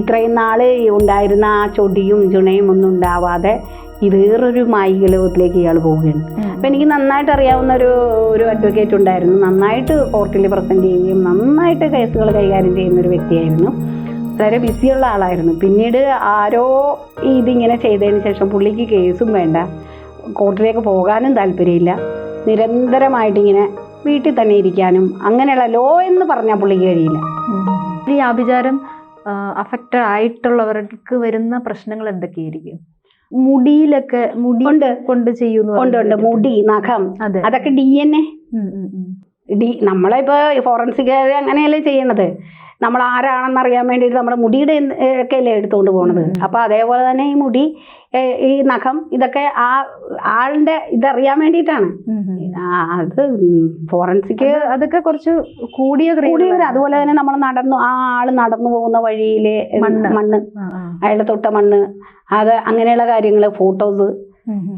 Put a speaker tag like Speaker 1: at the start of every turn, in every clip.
Speaker 1: ഇത്രയും നാൾ ഉണ്ടായിരുന്ന ആ ചൊടിയും ചുണയും ഒന്നും ഉണ്ടാവാതെ ഈ വേറൊരു മായിക ലോകത്തിലേക്ക് ഇയാൾ പോവുകയാണ്. അപ്പം എനിക്ക് നന്നായിട്ട് അറിയാവുന്ന ഒരു അഡ്വക്കേറ്റ് ഉണ്ടായിരുന്നു. നന്നായിട്ട് കോർട്ടിൽ പ്രസൻറ്റ് ചെയ്യുകയും നന്നായിട്ട് കേസുകൾ കൈകാര്യം ചെയ്യുന്ന ഒരു വ്യക്തിയായിരുന്നു. വളരെ ബിസിയുള്ള ആളായിരുന്നു. പിന്നീട് ആരോ ഇതിങ്ങനെ ചെയ്തതിന് ശേഷം പുള്ളിക്ക് കേസും വേണ്ട, കോർട്ടിലേക്ക് പോകാനും താല്പര്യമില്ല, നിരന്തരമായിട്ടിങ്ങനെ വീട്ടിൽ തന്നെ ഇരിക്കാനും അങ്ങനെയുള്ള ലോ എന്ന് പറഞ്ഞാൽ പുള്ളിക്ക് കഴിയില്ല.
Speaker 2: ഈ ആഭിചാരം അഫക്റ്റഡ് ആയിട്ടുള്ളവർക്ക് വരുന്ന പ്രശ്നങ്ങൾ എന്തൊക്കെയായിരിക്കും? മുടിയിലൊക്കെ മുടി കൊണ്ട് ചെയ്യുന്നു.
Speaker 1: ഉണ്ട് മുടി, നഖം, അതൊക്കെ DNA നമ്മളിപ്പോ ഫോറൻസിക് അങ്ങനെയല്ലേ ചെയ്യണത്. നമ്മൾ ആരാണെന്ന് അറിയാൻ വേണ്ടിയിട്ട് നമ്മുടെ മുടിയുടെ ഒക്കെ അല്ലേ എടുത്തുകൊണ്ട് പോകണത്. അപ്പൊ അതേപോലെ തന്നെ ഈ മുടി, ഈ നഖം, ഇതൊക്കെ ആ ആളിന്റെ ഇതറിയാൻ വേണ്ടിയിട്ടാണ്. അത് ഫോറൻസിക്
Speaker 2: അതൊക്കെ കുറച്ച് കൂടിയ.
Speaker 1: അതുപോലെ തന്നെ നമ്മൾ ആ ആള് നടന്നു പോകുന്ന വഴിയിലെ മണ്ണ്, അയാളുടെ തൊട്ട മണ്ണ്, അത് അങ്ങനെയുള്ള കാര്യങ്ങൾ, ഫോട്ടോസ്,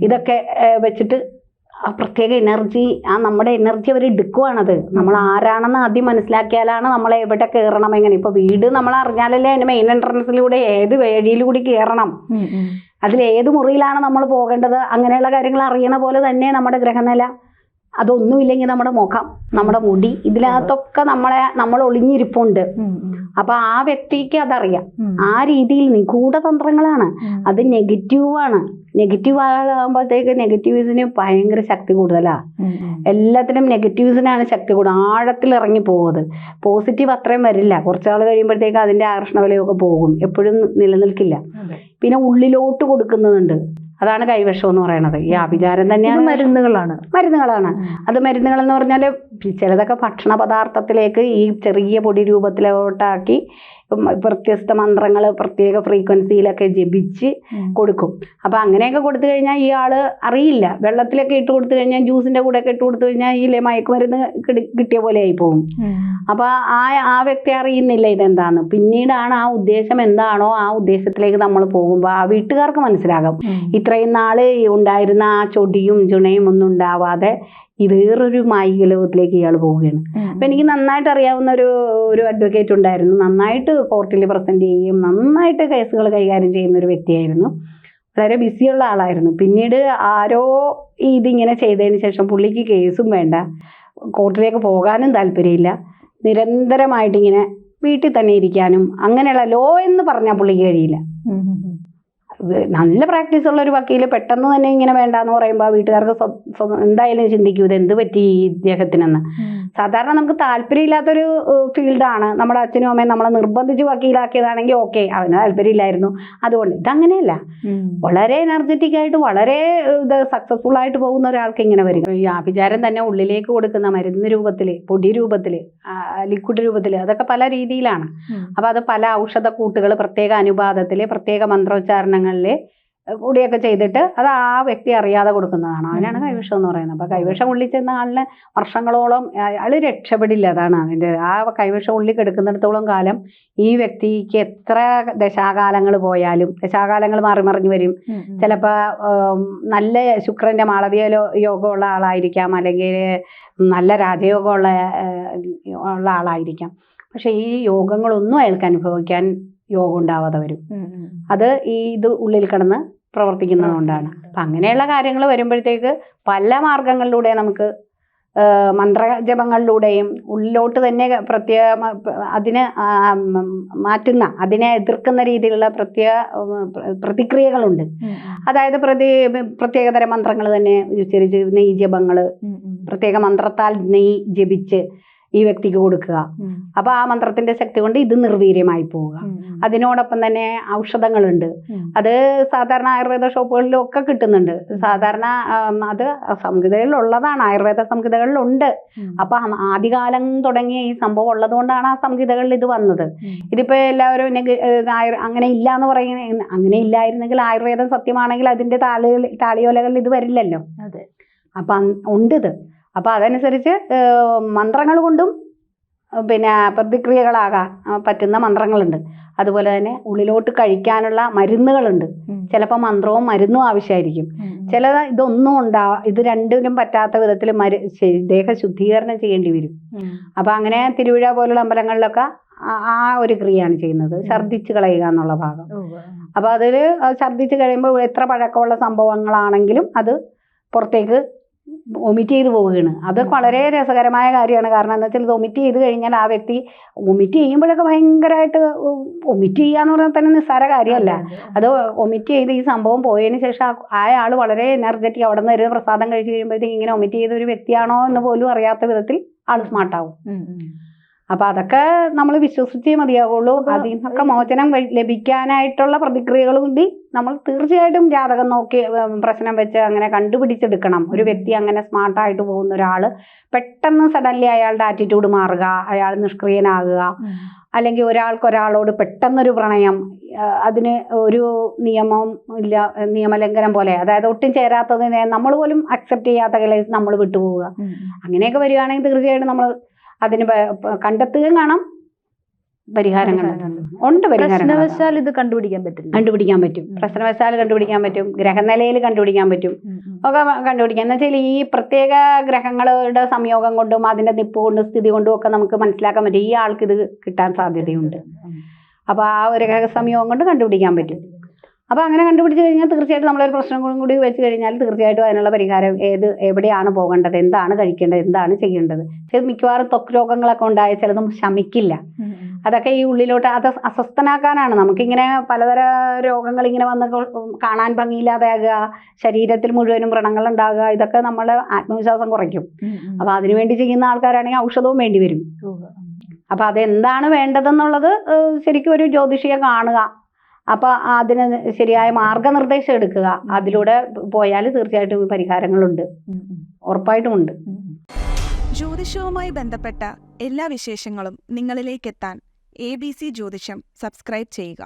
Speaker 1: ഇതൊക്കെ വെച്ചിട്ട് ആ പ്രത്യേക എനർജി, നമ്മുടെ എനർജി അവർ എടുക്കുവാണത്. നമ്മൾ ആരാണെന്ന് ആദ്യം മനസ്സിലാക്കിയാലാണ് നമ്മളെ എവിടെ കയറണം, എങ്ങനെ. ഇപ്പൊ വീട് നമ്മൾ അറിഞ്ഞാലല്ലേ അതിന്റെ മെയിൻ എൻട്രൻസിലൂടെ ഏത് വഴിയിലൂടെ കയറണം, അതിലേത് മുറിയിലാണ് നമ്മൾ പോകേണ്ടത്, അങ്ങനെയുള്ള കാര്യങ്ങൾ അറിയണ പോലെ തന്നെ നമ്മുടെ ഗ്രഹനില, അതൊന്നുമില്ലെങ്കിൽ നമ്മുടെ മുഖം, നമ്മുടെ മുടി, ഇതിനകത്തൊക്കെ നമ്മൾ ഒളിഞ്ഞിരിപ്പുണ്ട്. അപ്പൊ ആ വ്യക്തിക്ക് അതറിയാം. ആ രീതിയിൽ നിഗൂഢതന്ത്രങ്ങളാണ്. അത് നെഗറ്റീവാണ്. നെഗറ്റീവ് ആകുമ്പോഴത്തേക്ക് നെഗറ്റീവ്സിന് ഭയങ്കര ശക്തി കൂടുതലാ. എല്ലാത്തിനും നെഗറ്റീവ്സിനാണ് ശക്തി കൂടുതൽ. ആഴത്തിൽ ഇറങ്ങി പോകുന്നത്. പോസിറ്റീവ് അത്രയും വരില്ല. കുറച്ചാൾ കഴിയുമ്പോഴത്തേക്ക് അതിന്റെ ആകർഷണ വിലയൊക്കെ പോകും, എപ്പോഴും നിലനിൽക്കില്ല. പിന്നെ ഉള്ളിലോട്ട് കൊടുക്കുന്നുണ്ട്. അതാണ് കൈവശം എന്ന് പറയുന്നത്. ഈ ആഭിചാരം തന്നെയാണ്. മരുന്നുകളാണ്. അത് മരുന്നുകൾ എന്ന് പറഞ്ഞാൽ ചിലതൊക്കെ ഭക്ഷണ പദാർത്ഥത്തിലേക്ക് ഈ ചെറിയ പൊടി രൂപത്തിലോട്ടാക്കി വ്യത്യസ്ത മന്ത്രങ്ങൾ പ്രത്യേക ഫ്രീക്വൻസിയിലൊക്കെ ജപിച്ച് കൊടുക്കും. അപ്പൊ അങ്ങനെയൊക്കെ കൊടുത്തു കഴിഞ്ഞാൽ ഈ ആള് അറിയില്ല. വെള്ളത്തിലൊക്കെ ഇട്ട് കൊടുത്തു കഴിഞ്ഞാൽ, ജ്യൂസിന്റെ കൂടെ ഒക്കെ ഇട്ട് കൊടുത്തു കഴിഞ്ഞാൽ ഈ മയക്കുമരുന്ന് കിട്ടിയ പോലെ ആയി പോകും. അപ്പൊ ആ വ്യക്തി അറിയുന്നില്ല ഇതെന്താന്ന്. പിന്നീടാണ് ആ ഉദ്ദേശം എന്താണോ ആ ഉദ്ദേശത്തിലേക്ക് നമ്മൾ പോകുമ്പോൾ ആ വീട്ടുകാർക്ക് മനസ്സിലാകും. ഇത്രയും നാള് ഉണ്ടായിരുന്ന ആ ചൊടിയും ചുണയും ഒന്നും ഉണ്ടാവാതെ ഈ വേറൊരു മായിക ലോകത്തിലേക്ക് ഇയാൾ പോവുകയാണ്. അപ്പൊ എനിക്ക് നന്നായിട്ട് അറിയാവുന്ന ഒരു അഡ്വക്കേറ്റ് ഉണ്ടായിരുന്നു. നന്നായിട്ട് കോർട്ടിൽ പ്രസന്റ് ചെയ്യുകയും നന്നായിട്ട് കേസുകൾ കൈകാര്യം ചെയ്യുന്ന ഒരു വ്യക്തിയായിരുന്നു. വളരെ ബിസിയുള്ള ആളായിരുന്നു. പിന്നീട് ആരോ ഇതിങ്ങനെ ചെയ്തതിന് ശേഷം പുള്ളിക്ക് കേസും വേണ്ട, കോർട്ടിലേക്ക് പോകാനും താല്പര്യമില്ല, നിരന്തരമായിട്ടിങ്ങനെ വീട്ടിൽ തന്നെ ഇരിക്കാനും അങ്ങനെയുള്ള ലോ എന്ന് പറഞ്ഞാൽ പുള്ളിക്ക് കഴിയില്ല. നല്ല പ്രാക്ടീസ് ഉള്ള ഒരു വക്കീല് പെട്ടെന്ന് തന്നെ ഇങ്ങനെ വേണ്ടാന്ന് പറയുമ്പോൾ വീട്ടുകാർക്ക് എന്തായാലും ചിന്തിക്കും, ഇത് എന്ത് പറ്റി ഈ ഇദ്ദേഹത്തിനെന്ന്. സാധാരണ നമുക്ക് താല്പര്യമില്ലാത്തൊരു ഫീൽഡാണ്. നമ്മുടെ അച്ഛനും അമ്മയും നമ്മളെ നിർബന്ധിച്ച് വക്കീലാക്കിയതാണെങ്കിൽ ഓക്കെ, അവന് താല്പര്യമില്ലായിരുന്നു. അതുകൊണ്ട് ഇതങ്ങനെയല്ല. വളരെ എനർജറ്റിക് ആയിട്ട് വളരെ സക്സസ്ഫുൾ ആയിട്ട് പോകുന്ന ഒരാൾക്ക് ഇങ്ങനെ വരും. ഈ ആഭിചാരം തന്നെ ഉള്ളിലേക്ക് കൊടുക്കുന്ന മരുന്ന് രൂപത്തില്, പൊടി രൂപത്തില്, ലിക്വിഡ് രൂപത്തില്, അതൊക്കെ പല രീതിയിലാണ്. അപ്പൊ അത് പല ഔഷധ കൂട്ടുകൾ പ്രത്യേക അനുപാതത്തില് പ്രത്യേക മന്ത്രോച്ചാരണങ്ങളില് കൂടിയൊക്കെ ചെയ്തിട്ട് അത് ആ വ്യക്തി അറിയാതെ കൊടുക്കുന്നതാണ്. അതിനാണ് കൈവശം എന്ന് പറയുന്നത്. അപ്പൊ കൈവശം ഉള്ളിൽ ചെന്ന ആളിന് വർഷങ്ങളോളം അയാള് രക്ഷപ്പെടില്ല. അതാണ് അതിന്റെ. ആ കൈവശം ഉള്ളിൽ കിടക്കുന്നിടത്തോളം കാലം ഈ വ്യക്തിക്ക് എത്ര ദശാകാലങ്ങൾ പോയാലും, ദശാകാലങ്ങൾ മാറി വരും. ചിലപ്പോ നല്ല ശുക്രന്റെ മാളവീയ യോഗമുള്ള ആളായിരിക്കാം, അല്ലെങ്കിൽ നല്ല രാജയോഗമുള്ള ആളായിരിക്കാം. പക്ഷെ ഈ യോഗങ്ങളൊന്നും അയാൾക്ക് അനുഭവിക്കാൻ യോഗം ഉണ്ടാവാതെ വരും. അത് ഇത് ഉള്ളിൽ കിടന്ന് പ്രവർത്തിക്കുന്നത് കൊണ്ടാണ്. അപ്പം അങ്ങനെയുള്ള കാര്യങ്ങൾ വരുമ്പോഴത്തേക്ക് പല മാർഗങ്ങളിലൂടെ നമുക്ക് മന്ത്രജപങ്ങളിലൂടെയും ഉള്ളിലോട്ട് തന്നെ പ്രത്യേക അതിനെ മാറ്റുന്ന, അതിനെ എതിർക്കുന്ന രീതിയിലുള്ള പ്രതിക്രിയകളുണ്ട്. അതായത് പ്രത്യേകതരം മന്ത്രങ്ങൾ തന്നെ ഉച്ചരിച്ച്, നെയ് ജപങ്ങൾ, പ്രത്യേക മന്ത്രത്താൽ നെയ് ജപിച്ച് ഈ വ്യക്തിക്ക് കൊടുക്കുക. അപ്പൊ ആ മന്ത്രത്തിന്റെ ശക്തി കൊണ്ട് ഇത് നിർവീര്യമായി പോവുക. അതിനോടൊപ്പം തന്നെ ഔഷധങ്ങളുണ്ട്. അത് സാധാരണ ആയുർവേദ ഷോപ്പുകളിലും ഒക്കെ കിട്ടുന്നുണ്ട്. സാധാരണ അത് സംഹിതകളിലുള്ളതാണ്, ആയുർവേദ സംഹിതകളിലുണ്ട്. അപ്പൊ ആദ്യകാലം തുടങ്ങിയ ഈ സംഭവം ഉള്ളത് കൊണ്ടാണ് ആ സംഹിതകളിൽ ഇത് വന്നത്. ഇതിപ്പോ എല്ലാവരും അങ്ങനെ ഇല്ല എന്ന് പറയുന്ന, അങ്ങനെ ഇല്ലായിരുന്നെങ്കിൽ ആയുർവേദം സത്യമാണെങ്കിൽ അതിന്റെ താളിയോലകളിൽ ഇത് വരില്ലല്ലോ. അപ്പൊ ഉണ്ട് ഇത്. അപ്പൊ അതനുസരിച്ച് മന്ത്രങ്ങൾ കൊണ്ടും പിന്നെ പ്രതിക്രിയകളാകാൻ പറ്റുന്ന മന്ത്രങ്ങളുണ്ട്. അതുപോലെ തന്നെ ഉള്ളിലോട്ട് കഴിക്കാനുള്ള മരുന്നുകളുണ്ട്. ചിലപ്പോൾ മന്ത്രവും മരുന്നും ആവശ്യമായിരിക്കും. ചില ഇതൊന്നും ഇത് രണ്ടിനും പറ്റാത്ത വിധത്തിൽ ദേഹ ശുദ്ധീകരണം ചെയ്യേണ്ടി വരും. അപ്പൊ അങ്ങനെ തിരുവിഴ പോലുള്ള അമ്പലങ്ങളിലൊക്കെ ആ ഒരു ക്രിയയാണ് ചെയ്യുന്നത്, ഛർദ്ദിച്ച് കളയുക എന്നുള്ള ഭാഗം. അപ്പോൾ അതിൽ ഛർദ്ദിച്ച് കഴിയുമ്പോൾ എത്ര പഴക്കമുള്ള സംഭവങ്ങളാണെങ്കിലും അത് പുറത്തേക്ക് വൊമിറ്റ് ചെയ്ത് പോവുകയാണ്. അത് വളരെ രസകരമായ കാര്യമാണ്. കാരണം എന്താ വെച്ചാൽ ഇത് വൊമിറ്റ് ചെയ്ത് കഴിഞ്ഞാൽ ആ വ്യക്തി വൊമിറ്റ് ചെയ്യുമ്പോഴൊക്കെ ഭയങ്കരമായിട്ട് വൊമിറ്റ് ചെയ്യുക എന്ന് പറഞ്ഞാൽ തന്നെ നിസ്സാര കാര്യമല്ല. അത് വൊമിറ്റ് ചെയ്ത് ഈ സംഭവം പോയതിന് ശേഷം ആൾ വളരെ എനർജറ്റിക് അവിടെ നിന്ന് ഒരു പ്രസാദം കഴിച്ച് കഴിയുമ്പോഴത്തേക്ക് ഇങ്ങനെ വൊമിറ്റ് ചെയ്ത ഒരു വ്യക്തിയാണോ എന്ന് പോലും അറിയാത്ത വിധത്തിൽ ആൾ സ്മാർട്ടാവും. അപ്പൊ അതൊക്കെ നമ്മൾ വിശ്വസിച്ചേ മതിയാവുള്ളൂ. അതിൽ നിന്നൊക്കെ മോചനം ലഭിക്കാനായിട്ടുള്ള പ്രതിക്രിയകൾ കൂടി നമ്മൾ തീർച്ചയായിട്ടും ജാതകം നോക്കി പ്രശ്നം വെച്ച് അങ്ങനെ കണ്ടുപിടിച്ചെടുക്കണം. ഒരു വ്യക്തി അങ്ങനെ സ്മാർട്ടായിട്ട് പോകുന്ന ഒരാൾ പെട്ടെന്ന് സഡൻലി അയാളുടെ ആറ്റിറ്റ്യൂഡ് മാറുക, അയാൾ നിഷ്ക്രിയനാകുക, അല്ലെങ്കിൽ ഒരാളോട് പെട്ടെന്നൊരു പ്രണയം, അതിന് ഒരു നിയമം ഇല്ല, നിയമലംഘനം പോലെ, അതായത് ഒട്ടും ചേരാത്തതിനെ നമ്മൾ പോലും അക്സെപ്റ്റ് ചെയ്യാത്ത കേസ് നമ്മൾ വിട്ടുപോവുക, അങ്ങനെയൊക്കെ വരികയാണെങ്കിൽ തീർച്ചയായിട്ടും നമ്മൾ അതിന് കണ്ടെത്തുകയും കാണാം, പരിഹാരം ഉണ്ട്.
Speaker 2: പ്രശ്നവശാൽ ഇത് കണ്ടുപിടിക്കാൻ
Speaker 1: പറ്റും. പ്രശ്നവശാൽ കണ്ടുപിടിക്കാൻ പറ്റും, ഗ്രഹനിലയിൽ കണ്ടുപിടിക്കാൻ പറ്റും, ഒക്കെ കണ്ടുപിടിക്കാം. എന്ന് വെച്ചാൽ ഈ പ്രത്യേക ഗ്രഹങ്ങളുടെ സംയോഗം കൊണ്ടും അതിന്റെ നിപ്പ് കൊണ്ടും സ്ഥിതി കൊണ്ടും ഒക്കെ നമുക്ക് മനസ്സിലാക്കാൻ പറ്റും ഈ ആൾക്ക് ഇത് കിട്ടാൻ സാധ്യതയുണ്ട്. അപ്പൊ ആ ഒരു ഗ്രഹ സംയോഗം കൊണ്ട് കണ്ടുപിടിക്കാൻ പറ്റും. അപ്പോൾ അങ്ങനെ കണ്ടുപിടിച്ച് കഴിഞ്ഞാൽ തീർച്ചയായിട്ടും നമ്മളൊരു പ്രശ്നം കൂടി വെച്ച് കഴിഞ്ഞാൽ തീർച്ചയായിട്ടും അതിനുള്ള പരിഹാരം എവിടെയാണ് പോകേണ്ടത്, എന്താണ് കഴിക്കേണ്ടത്, എന്താണ് ചെയ്യേണ്ടത്. മിക്കവാറും ത്വക്ക് രോഗങ്ങളൊക്കെ ഉണ്ടായ ചിലതും ശമിക്കില്ല. അതൊക്കെ ഈ ഉള്ളിലോട്ട് അത് അസ്വസ്ഥനാക്കാനാണ്. നമുക്കിങ്ങനെ പലതര രോഗങ്ങൾ ഇങ്ങനെ വന്ന് കാണാൻ ഭംഗിയില്ലാതെയാകുക, ശരീരത്തിൽ മുഴുവനും വ്രണങ്ങൾ ഉണ്ടാകുക, ഇതൊക്കെ നമ്മളെ ആത്മവിശ്വാസം കുറയ്ക്കും. അപ്പോൾ അതിനുവേണ്ടി ചെയ്യുന്ന ആൾക്കാരാണെങ്കിൽ ഔഷധവും വേണ്ടി വരും. അപ്പോൾ അതെന്താണ് വേണ്ടതെന്നുള്ളത് ശരിക്കും ഒരു ജ്യോതിഷിയെ കാണുക, അപ്പോൾ അതിന് ശരിയായ മാർഗനിർദ്ദേശം എടുക്കുക. അതിലൂടെ പോയാൽ തീർച്ചയായിട്ടും പരിഹാരങ്ങളുണ്ട്, ഉറപ്പായിട്ടുമുണ്ട്.
Speaker 3: ജ്യോതിഷവുമായി ബന്ധപ്പെട്ട എല്ലാ വിശേഷങ്ങളും നിങ്ങളിലേക്ക് എത്താൻ ABC ജ്യോതിഷം സബ്സ്ക്രൈബ് ചെയ്യുക.